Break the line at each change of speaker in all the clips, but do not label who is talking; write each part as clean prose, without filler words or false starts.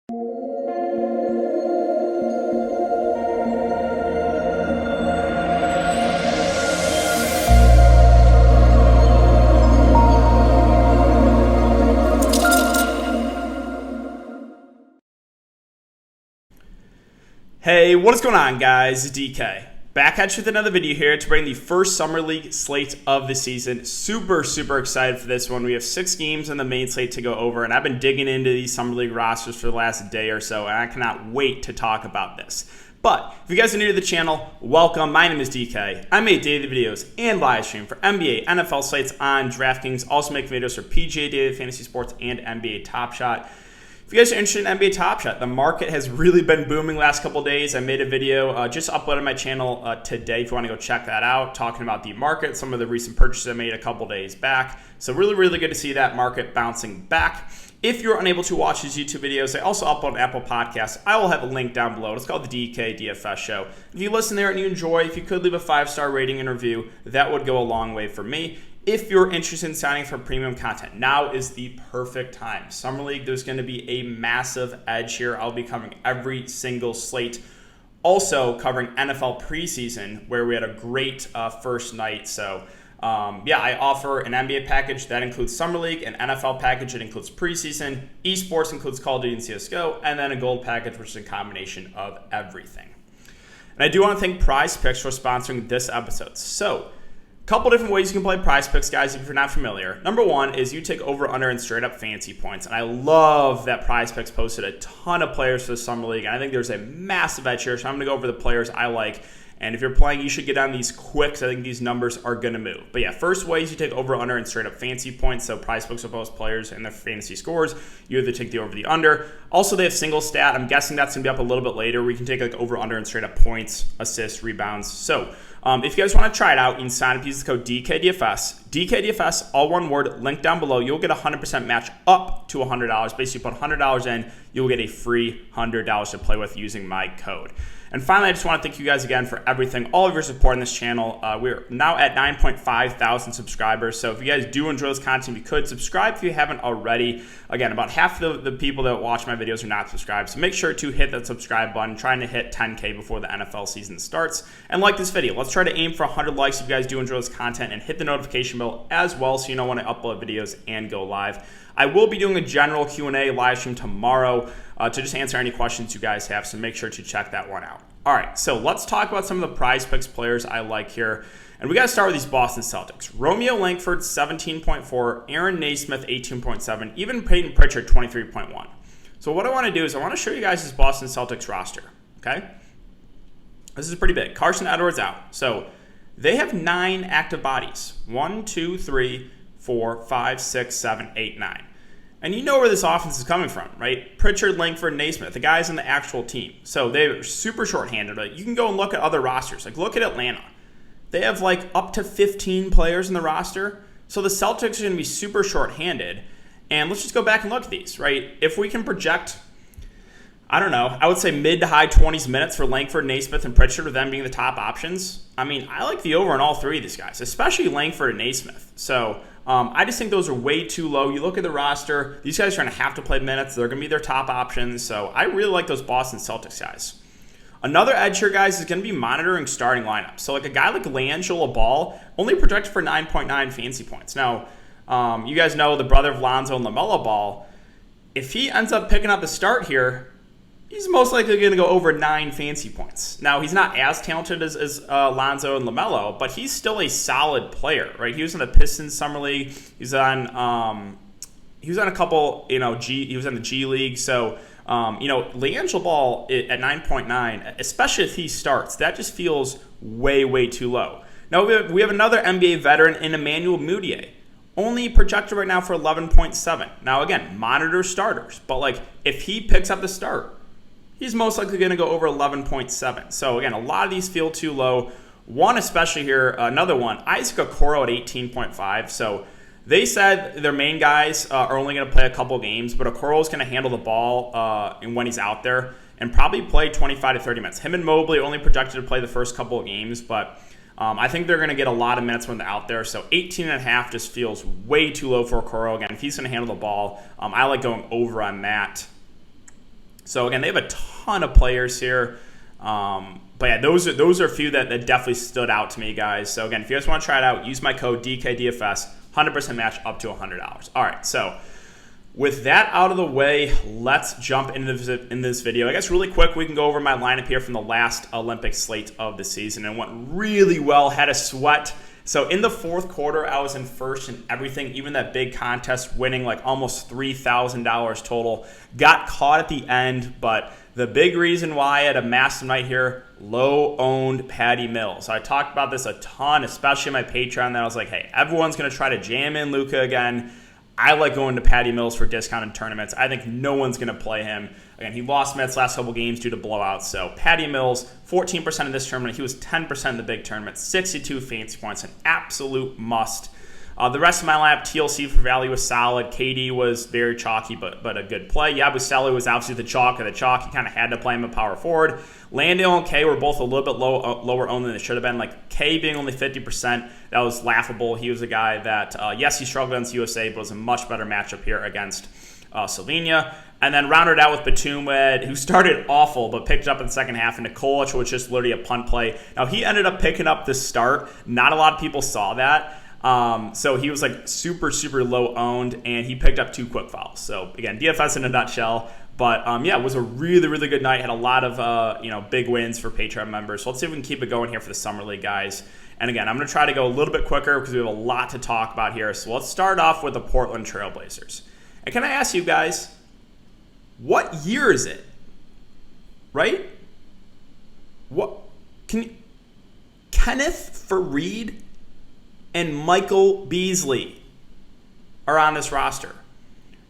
Hey, what is going on, guys? It's DK. Back at you with another video here to bring the first Summer League slate of the season. Super excited for this one. We have 6 games in the main slate to go over, and I've been digging into these Summer League rosters for the last day or so, and I cannot wait to talk about this. But if you guys are new to the channel, welcome. My name is DK. I make daily videos and live stream for NBA, NFL slates on Draftkings. Also make videos for PGA Daily Fantasy Sports and NBA Top Shot. If you guys are interested in NBA Top Shot, the market has really been booming last couple days. I made a video, just uploaded my channel today if you want to go check that out, talking about the market, some of the recent purchases I made a couple days back. So really good to see that market bouncing back. If you're unable to watch these YouTube videos, I also upload Apple Podcasts. I will have a link down below. It's called the DKDFS Show. If you listen there and you enjoy, if you could leave a 5-star rating and review, that would go a long way for me. If you're interested in signing for premium content, now is the perfect time. Summer League, there's going to be a massive edge here. I'll be covering every single slate. Also covering NFL preseason, where we had a great first night. So, I offer an NBA package that includes Summer League, an NFL package that includes preseason, esports includes Call of Duty and CSGO, and then a gold package, which is a combination of everything. And I do want to thank PrizePicks for sponsoring this episode. So, couple different ways you can play PrizePicks, guys, if you're not familiar. Number one is you take over, under, and straight up fantasy points. And I love that PrizePicks posted a ton of players for the Summer League. And I think there's a massive edge here. So I'm going to go over the players I like. And if you're playing, you should get on these quick, because I think these numbers are going to move. But yeah, first way is you take over, under, and straight up fantasy points. So PrizePicks will post players and their fantasy scores. You either take the over, the under. Also, they have single stat. I'm guessing that's going to be up a little bit later. We can take like over, under, and straight up points, assists, rebounds. So if you guys want to try it out, you can sign up, use the code DKDFS. DKDFS, all one word, link down below. You'll get a 100% match up to $100. Basically, put $100 in, you'll get a free $100 to play with using my code. And finally, I just want to thank you guys again for everything, all of your support in this channel. We're now at 9.5 thousand subscribers. So if you guys do enjoy this content, if you could subscribe if you haven't already. Again, about half of the people that watch my videos are not subscribed. So make sure to hit that subscribe button, trying to hit 10K before the NFL season starts. And like this video. Let's try to aim for 100 likes if you guys do enjoy this content, and hit the notification bell as well so you know when I upload videos and go live. I will be doing a general Q&A live stream tomorrow to just answer any questions you guys have, so make sure to check that one out. All right, so let's talk about some of the PrizePicks players I like here. And we got to start with these Boston Celtics. Romeo Langford, 17.4. Aaron Naismith, 18.7. Even Peyton Pritchard, 23.1. So what I want to do is I want to show you guys this Boston Celtics roster, okay? This is pretty big. Carson Edwards out. So they have 9 active bodies. 1, 2, 3, 4, 5, 6, 7, 8, 9. And you know where this offense is coming from, right? Pritchard, Langford, Naismith, the guys in the actual team. So they're super shorthanded. Like, you can go and look at other rosters. Like, look at Atlanta. They have like up to 15 players in the roster. So the Celtics are going to be super shorthanded. And let's just go back and look at these, right? If we can project, I don't know, I would say mid to high 20s minutes for Langford, Naismith, and Pritchard, with them being the top options. I mean, I like the over on all 3 of these guys, especially Langford and Naismith. So I just think those are way too low. You look at the roster, these guys are going to have to play minutes. They're going to be their top options. So I really like those Boston Celtics guys. Another edge here, guys, is going to be monitoring starting lineups. So like a guy like LaMelo Ball, only projected for 9.9 fantasy points. Now, you guys know the brother of Lonzo and LaMelo Ball. If he ends up picking up the start here, he's most likely going to go over 9 fantasy points. Now, he's not as talented as Lonzo and LaMelo, but he's still a solid player, right? He was in the Pistons Summer League. He was on a couple, he was in the G League. So, LaMelo Ball at 9.9, especially if he starts, that just feels way too low. Now, we have another NBA veteran in Emmanuel Mudiay. Only projected right now for 11.7. Now, again, monitor starters. But, like, if he picks up the start, he's most likely going to go over 11.7. So, again, a lot of these feel too low. One especially here, another one, Isaac Okoro at 18.5. So, they said their main guys are only going to play a couple games, but Okoro is going to handle the ball when he's out there and probably play 25 to 30 minutes. Him and Mobley are only projected to play the first couple of games, but I think they're going to get a lot of minutes when they're out there. So 18.5 just feels way too low for Okoro. Again, if he's going to handle the ball, I like going over on that. So again, they have a ton of players here. But yeah, those are a few that definitely stood out to me, guys. So again, if you guys want to try it out, use my code DKDFS, 100% match up to $100. All right, so with that out of the way, let's jump into this video. I guess really quick, we can go over my lineup here from the last Olympic slate of the season. And went really well, had a sweat. So in the fourth quarter, I was in first in everything, even that big contest, winning like almost $3,000 total. Got caught at the end, but the big reason why I had a massive night here, low-owned Patty Mills. So I talked about this a ton, especially in my Patreon, that I was like, hey, everyone's going to try to jam in Luka again. I like going to Patty Mills for discounted tournaments. I think no one's going to play him. Again, he lost minutes last couple games due to blowouts. So Patty Mills, 14% of this tournament. He was 10% in the big tournament, 62 fantasy points, an absolute must. The rest of my lineup, TLC for value was solid. KD was very chalky, but a good play. Yabusele was obviously the chalk of the chalk. You kind of had to play him a power forward. Landale and K were both a little bit lower owned than they should have been. Like K being only 50%, that was laughable. He was a guy that, yes, he struggled against USA, but was a much better matchup here against Slovenia. And then rounded out with Batum, who started awful but picked it up in the second half. And Nikolic was just literally a punt play. Now, he ended up picking up the start. Not a lot of people saw that. So he was like super, super low owned, and he picked up 2 quick fouls. So again, DFS in a nutshell. But yeah, it was a really, really good night. Had a lot of big wins for Patreon members. So let's see if we can keep it going here for the Summer League, guys. And again, I'm going to try to go a little bit quicker because we have a lot to talk about here. So let's start off with the Portland Trailblazers. And can I ask you guys, what year is it? Right? What Kenneth Faried and Michael Beasley are on this roster.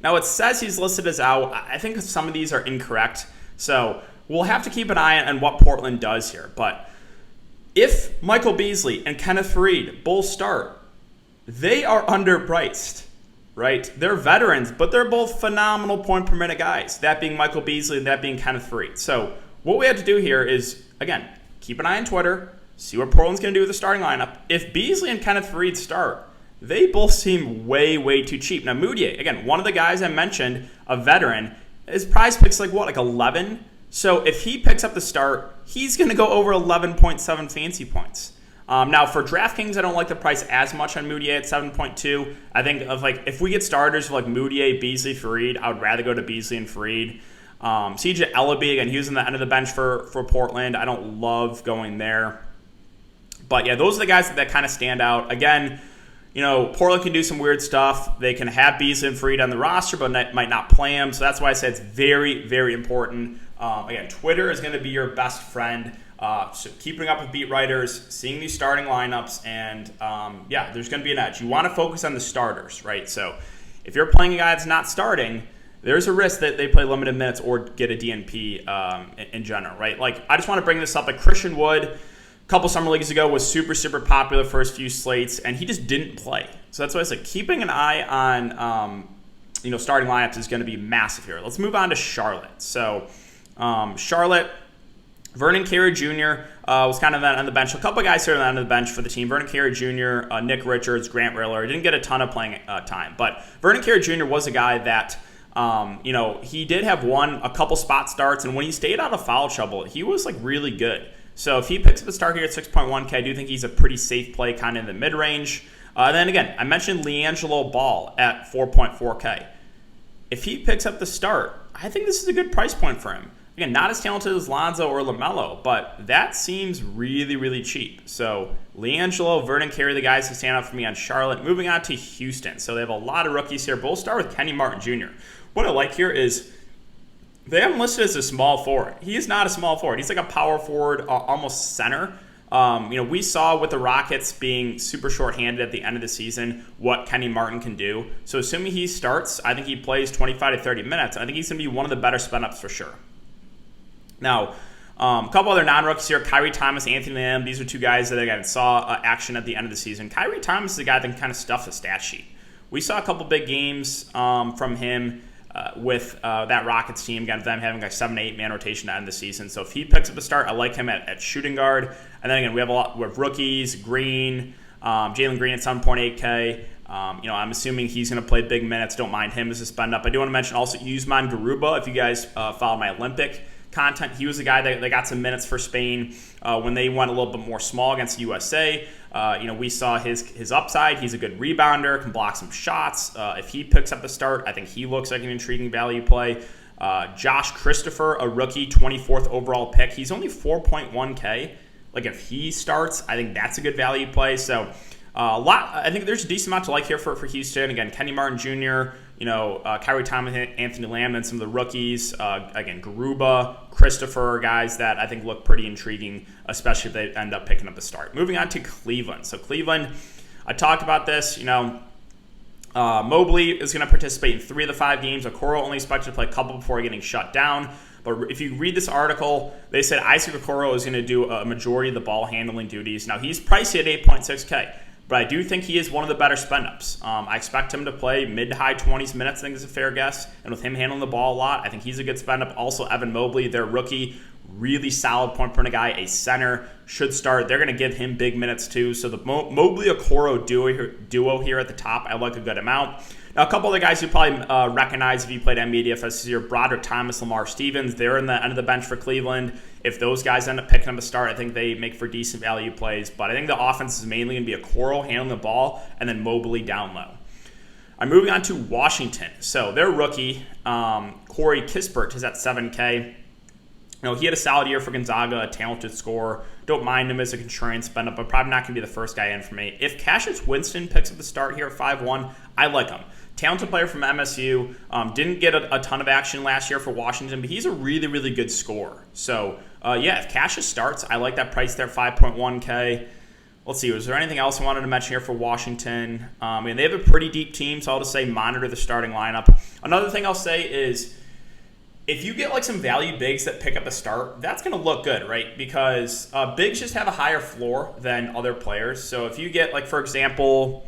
Now, it says he's listed as out. I think some of these are incorrect. So we'll have to keep an eye on what Portland does here. But if Michael Beasley and Kenneth Faried both start, they are underpriced, right? They're veterans, but they're both phenomenal point per minute guys, that being Michael Beasley and that being Kenneth Faried. So what we have to do here is, again, keep an eye on Twitter, see what Portland's going to do with the starting lineup. If Beasley and Kenneth Faried start, they both seem way, way too cheap. Now, Moutier, again, one of the guys I mentioned, a veteran, his PrizePicks like 11? So if he picks up the start, he's going to go over 11.7 fantasy points. Now, for Draftkings, I don't like the price as much on Moutier at 7.2. I think if we get starters for Moutier, Beasley, Faried, I would rather go to Beasley and Faried. CJ Ellaby, again, he was on the end of the bench for Portland. I don't love going there. But yeah, those are the guys that kind of stand out. Again, Portland can do some weird stuff. They can have Beasley and Faried on the roster, but might not play him. So that's why I said it's very, very important. Again, Twitter is going to be your best friend. So keeping up with beat writers, seeing these starting lineups, and yeah, there's going to be an edge. You want to focus on the starters, right? So if you're playing a guy that's not starting, there's a risk that they play limited minutes or get a DNP in general, right? I just want to bring this up. Christian Wood, a couple summer leagues ago, was super, super popular first few slates, and he just didn't play. So that's why I said keeping an eye on starting lineups is going to be massive here. Let's move on to Charlotte. So Charlotte, Vernon Carey Jr. Was kind of on the bench. A couple of guys here on the bench for the team. Vernon Carey Jr., Nick Richards, Grant Riller. Didn't get a ton of playing time. But Vernon Carey Jr. was a guy that, he did have a couple spot starts. And when he stayed out of foul trouble, he was really good. So if he picks up the start here at 6.1K, I do think he's a pretty safe play kind of in the mid-range. Then again, I mentioned LiAngelo Ball at 4.4K. If he picks up the start, I think this is a good price point for him. Again, not as talented as Lonzo or LaMelo, but that seems really, really cheap. So LiAngelo, Vernon Carey, the guys who stand out for me on Charlotte. Moving on to Houston. So they have a lot of rookies here. But we'll start with Kenny Martin Jr. What I like here is they have him listed as a small forward. He is not a small forward. He's like a power forward, almost center. We saw with the Rockets being super shorthanded at the end of the season what Kenny Martin can do. So assuming he starts, I think he plays 25 to 30 minutes. I think he's going to be one of the better spin-ups for sure. Now, a couple other non-rookies here, Kyrie Thomas, Anthony Lamb. These are two guys that, again, saw action at the end of the season. Kyrie Thomas is a guy that can kind of stuff the stat sheet. We saw a couple big games from him with that Rockets team, again, them having 7 to 8 man rotation to end the season. So if he picks up a start, I like him at shooting guard. And then again, we have rookies, Green, Jalen Green at 7.8K. I'm assuming he's going to play big minutes. Don't mind him as a spend up. I do want to mention also Usman Garuba. If you guys follow my Olympic content, he was the guy that got some minutes for Spain when they went a little bit more small against USA. We saw his upside. He's a good rebounder, can block some shots. If he picks up the start, I think he looks like an intriguing value play. Josh Christopher, a rookie, 24th overall pick. He's only 4.1K. Like if he starts, I think that's a good value play. So I think there's a decent amount to like here for Houston. Again, Kenny Martin Jr., Kyrie Thomas, Anthony Lamb, and some of the rookies. Again, Garuba, Christopher, guys that I think look pretty intriguing, especially if they end up picking up the start. Moving on to Cleveland. So Cleveland, I talked about this, Mobley is going to participate in 3 of the 5 games. Okoro only expected to play a couple before getting shut down. But if you read this article, they said Isaac Okoro is going to do a majority of the ball handling duties. Now, he's pricey at 8.6K. But I do think he is one of the better spend-ups. I expect him to play mid to high 20s minutes, I think is a fair guess. And with him handling the ball a lot, I think he's a good spend-up. Also, Evan Mobley, their rookie, really solid point-per-minute guy, a center, should start. They're going to give him big minutes too. So the Mobley-Okoro duo here at the top, I like a good amount. Now, a couple of the guys you probably recognize if you played NBA DFS this year, Broderick Thomas, Lamar Stevens, they're in the end of the bench for Cleveland. If those guys end up picking up a start, I think they make for decent value plays. But I think the offense is mainly going to be Okoro handling the ball and then Mobley down low. I'm moving on to Washington. So their rookie, Corey Kispert, is at 7K. He had a solid year for Gonzaga, a talented scorer. Don't mind him as a contrarian spend up, but probably not going to be the first guy in for me. If Cassius Winston picks up the start here at 5-1, I like him. Talented player from MSU. Didn't get a ton of action last year for Washington, but he's a really, really good scorer. So, if Cassius starts, I like that price there, 5.1K. Let's see, was there anything else I wanted to mention here for Washington? They have a pretty deep team, so I'll just say monitor the starting lineup. Another thing I'll say is, if you get some value bigs that pick up a start, that's going to look good, right? Because bigs just have a higher floor than other players. So if you get, for example,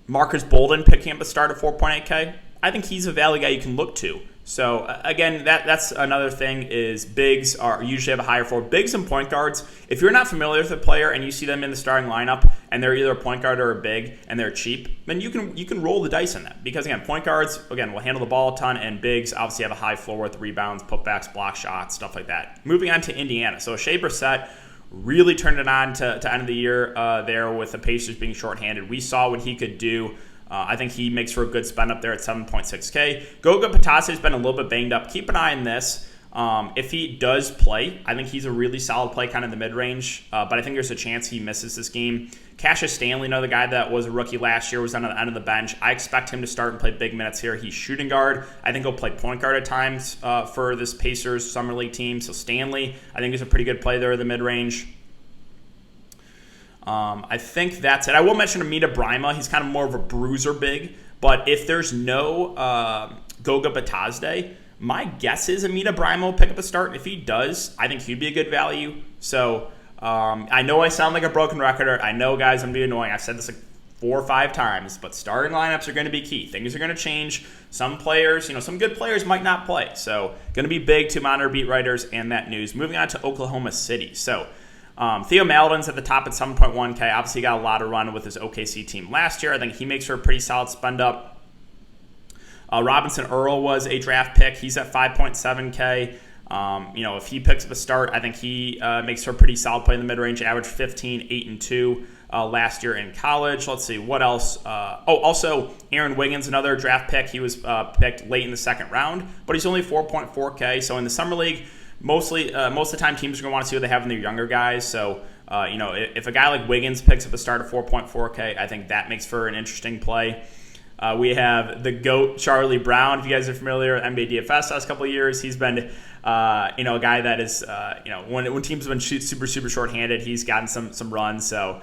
Marcus Bolden picking up a start at 4.8K, I think he's a value guy you can look to. So again, that's another thing is bigs usually have a higher floor. Bigs and point guards, if you're not familiar with a player and you see them in the starting lineup and they're either a point guard or a big and they're cheap, then you can roll the dice on that. Because again, point guards, will handle the ball a ton, and bigs obviously have a high floor with rebounds, putbacks, block shots, stuff like that. Moving on to Indiana. So Shea Brissett really turned it on to end of the year there with the Pacers being shorthanded. We saw what he could do. I think he makes for a good spend up there at 7.6K. Goga Bitadze has been a little bit banged up. Keep an eye on this. If he does play, I think he's a really solid play kind of in the mid-range, but I think there's a chance he misses this game. Cassius Stanley, another guy that was a rookie last year, was on the end of the bench. I expect him to start and play big minutes here. He's shooting guard. I think he'll play point guard at times for this Pacers Summer League team. So Stanley, I think, is a pretty good play there in the mid-range. I think that's it. I will mention Amita Brima. He's kind of more of a bruiser big, but if there's no Goga Bitadze, my guess is Amita Brima will pick up a start. If he does, I think he'd be a good value. So I know I sound like a broken record. I know, guys, I'm being annoying. I've said this 4 or 5 times, but starting lineups are going to be key. Things are going to change. Some players, some good players might not play. So going to be big to monitor beat writers and that news. Moving on to Oklahoma City. So Theo Maledon's at the top at 7.1K. Obviously, got a lot of run with his OKC team last year. I think he makes for a pretty solid spend up. Robinson Earl was a draft pick. He's at 5.7K. If he picks up a start, I think he makes for a pretty solid play in the mid-range. Average 15, 8, and 2 last year in college. Let's see, what else? Also, Aaron Wiggins, another draft pick. He was picked late in the second round, but he's only 4.4K. So in the Summer League, most of the time teams are going to want to see what they have in their younger guys. So, if a guy like Wiggins picks up a start at 4.4K, I think that makes for an interesting play. We have the GOAT, Charlie Brown. If you guys are familiar with NBA DFS last couple of years, he's been, a guy that is, when teams have been super, super shorthanded, he's gotten some runs. So,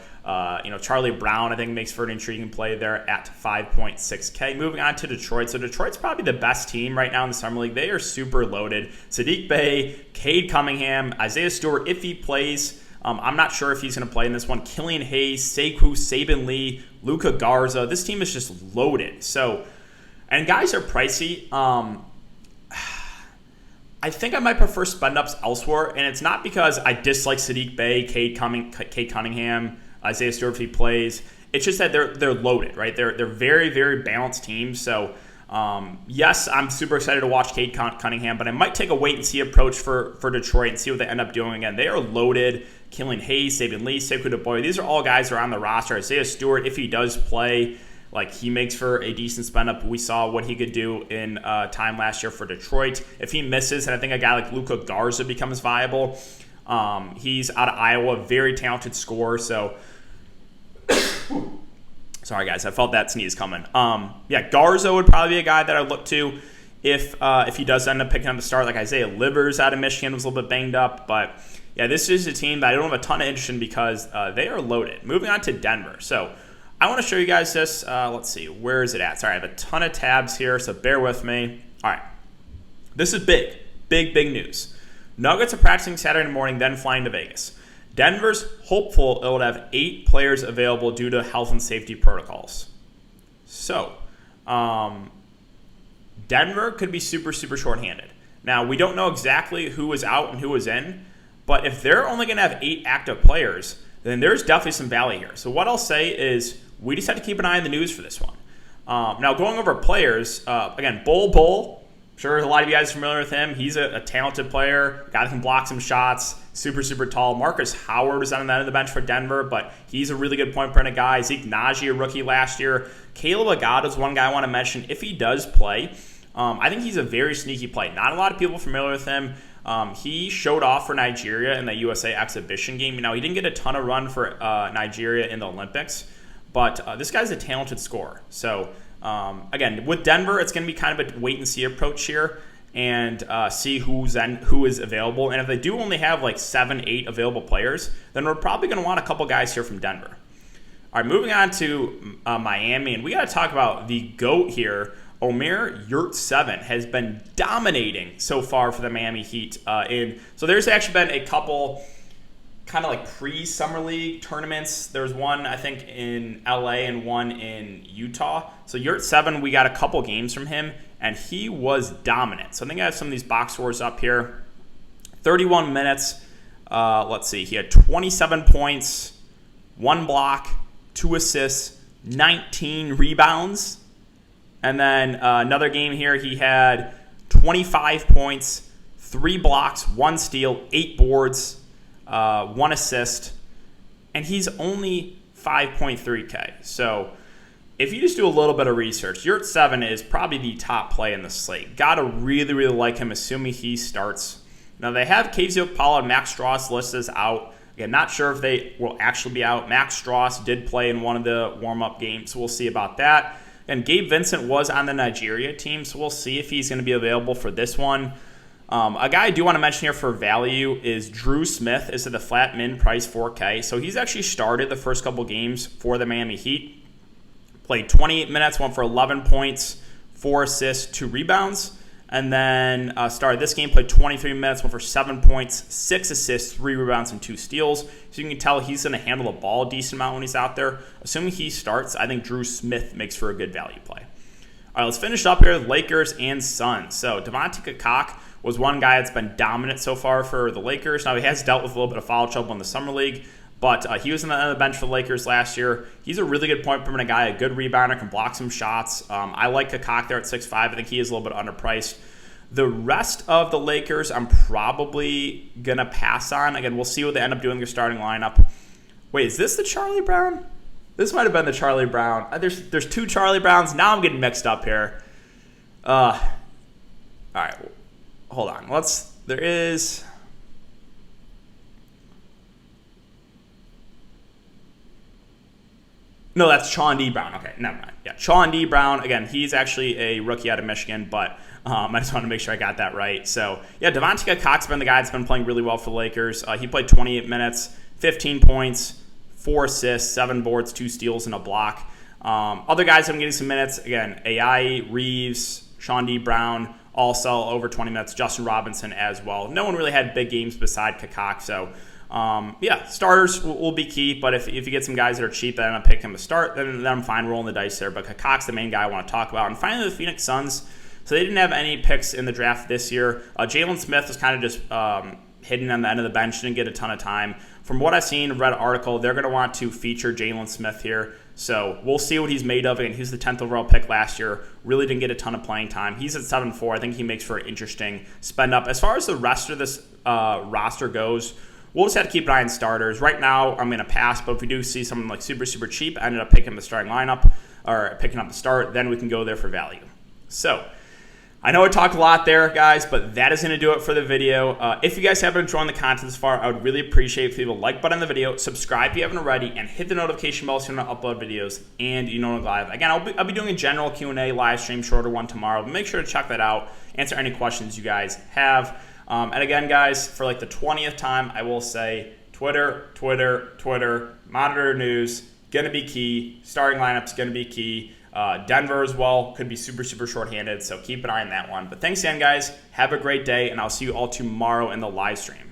Charlie Brown, I think, makes for an intriguing play there at 5.6K. Moving on to Detroit. So Detroit's probably the best team right now in the Summer League. They are super loaded. Saddiq Bey, Cade Cunningham, Isaiah Stewart, if he plays. I'm not sure if he's going to play in this one. Killian Hayes, Sekou, Saban Lee, Luka Garza. This team is just loaded. So, and guys are pricey. I think I might prefer spend-ups elsewhere, and it's not because I dislike Saddiq Bey, Cade Cunningham, Isaiah Stewart if he plays. It's just that they're loaded, right? They're very, very balanced teams. So, yes, I'm super excited to watch Cade Cunningham, but I might take a wait-and-see approach for Detroit and see what they end up doing. Again, they are loaded. Killian Hayes, Saban Lee, Sekou Doumbouya, these are all guys who are on the roster. Isaiah Stewart, if he does play, like, he makes for a decent spend-up. We saw what he could do in time last year for Detroit. If he misses, and I think a guy like Luka Garza becomes viable, he's out of Iowa, very talented scorer, so... Sorry, guys. I felt that sneeze coming. Garza would probably be a guy that I'd look to if he does end up picking up the start. Like Isaiah Livers out of Michigan was a little bit banged up. But, yeah, this is a team that I don't have a ton of interest in because they are loaded. Moving on to Denver. So I want to show you guys this. Let's see. Where is it at? Sorry, I have a ton of tabs here, so bear with me. All right. This is big. Big news. Nuggets are practicing Saturday morning, then flying to Vegas. Denver's hopeful it would have 8 players available due to health and safety protocols. So, Denver could be super shorthanded. Now, we don't know exactly who was out and who was in, but if they're only going to have 8 active players, then there's definitely some value here. So what I'll say is we just have to keep an eye on the news for this one. Now, going over players, again, Bull. Sure, a lot of you guys are familiar with him. He's a talented player, guy that can block some shots, super tall. Marcus Howard is on the end of the bench for Denver, but he's a really good point-per-minute guy. Zeke Naji, a rookie last year. Caleb Agada is one guy I want to mention. If he does play, I think he's a very sneaky play. Not a lot of people are familiar with him. He showed off for Nigeria in the USA exhibition game. Now, he didn't get a ton of run for Nigeria in the Olympics, but this guy's a talented scorer. So, again, with Denver, it's going to be kind of a wait-and-see approach here and see who is available. And if they do only have like 7-8 available players, then we're probably going to want a couple guys here from Denver. All right, moving on to Miami, and we got to talk about the GOAT here. Omer Yurtseven has been dominating so far for the Miami Heat. So there's actually been a couple kind of like pre-Summer League tournaments. There's one, I think, in LA and one in Utah. So Yurtseven, we got a couple games from him, and he was dominant. So I think I have some of these box scores up here. 31 minutes. Let's see. He had 27 points, 1 block, 2 assists, 19 rebounds. And then another game here, he had 25 points, 3 blocks, 1 steal, 8 boards, 1 assist, and he's only 5.3K. So if you just do a little bit of research, Yurtseven is probably the top play in the slate. Gotta really like him, assuming he starts. Now they have KZ Okpala and Max Strus listed as out. Again, not sure if they will actually be out. Max Strus did play in one of the warm-up games, so we'll see about that. And Gabe Vincent was on the Nigeria team, so we'll see if he's going to be available for this one. A guy I do want to mention here for value is Drew Smith. Is at the flat min price 4K. So he's actually started the first couple games for the Miami Heat. Played 28 minutes, went for 11 points, 4 assists, 2 rebounds. And then started this game, played 23 minutes, went for 7 points, 6 assists, 3 rebounds, and 2 steals. So you can tell he's going to handle the ball a decent amount when he's out there. Assuming he starts, I think Drew Smith makes for a good value play. All right, let's finish up here with Lakers and Suns. So Devontae Kakak was one guy that's been dominant so far for the Lakers. Now, he has dealt with a little bit of foul trouble in the summer league, but he was on the bench for the Lakers last year. He's a really good point-per-minute guy, a good rebounder, can block some shots. I like Kakak there at 6'5". I think he is a little bit underpriced. The rest of the Lakers, I'm probably going to pass on. Again, we'll see what they end up doing in their starting lineup. Wait, is this the Charlie Brown? This might have been the Charlie Brown. There's 2 Charlie Browns. Now I'm getting mixed up here. All right, hold on. There is... No, that's Sean D. Brown. Okay, never mind. Yeah, Sean D. Brown. Again, he's actually a rookie out of Michigan, but I just want to make sure I got that right. So, yeah, Devontae Kakak's been the guy that's been playing really well for the Lakers. He played 28 minutes, 15 points, 4 assists, 7 boards, 2 steals, and a block. Other guys that I'm getting some minutes, again, AI, Reeves, Sean D. Brown, all sell over 20 minutes. Justin Robinson as well. No one really had big games beside Kakak, so... yeah, starters will be key, but if you get some guys that are cheap that end up picking him to start, then I'm fine rolling the dice there. But Kakak's the main guy I want to talk about. And finally, the Phoenix Suns. So they didn't have any picks in the draft this year. Jalen Smith was kind of just hidden on the end of the bench, didn't get a ton of time. From what I've seen, read an article, they're going to want to feature Jalen Smith here. So we'll see what he's made of. And he's the 10th overall pick last year. Really didn't get a ton of playing time. He's at 7-4. I think he makes for an interesting spend up. As far as the rest of this roster goes, we'll just have to keep an eye on starters. Right now, I'm going to pass, but if we do see someone like super, super cheap, I ended up picking the starting lineup or picking up the start, then we can go there for value. So I know I talked a lot there, guys, but that is going to do it for the video. If you guys have been enjoying the content this far, I would really appreciate if you leave a like button on the video, subscribe if you haven't already, and hit the notification bell so you don't upload videos and you know live. Again, I'll be doing a general Q&A live stream, shorter one tomorrow, but make sure to check that out, answer any questions you guys have. And again, guys, for like the 20th time, I will say Twitter, monitor news, going to be key. Starting lineups, going to be key. Denver as well could be super, super shorthanded, so keep an eye on that one. But thanks again, guys. Have a great day, and I'll see you all tomorrow in the live stream.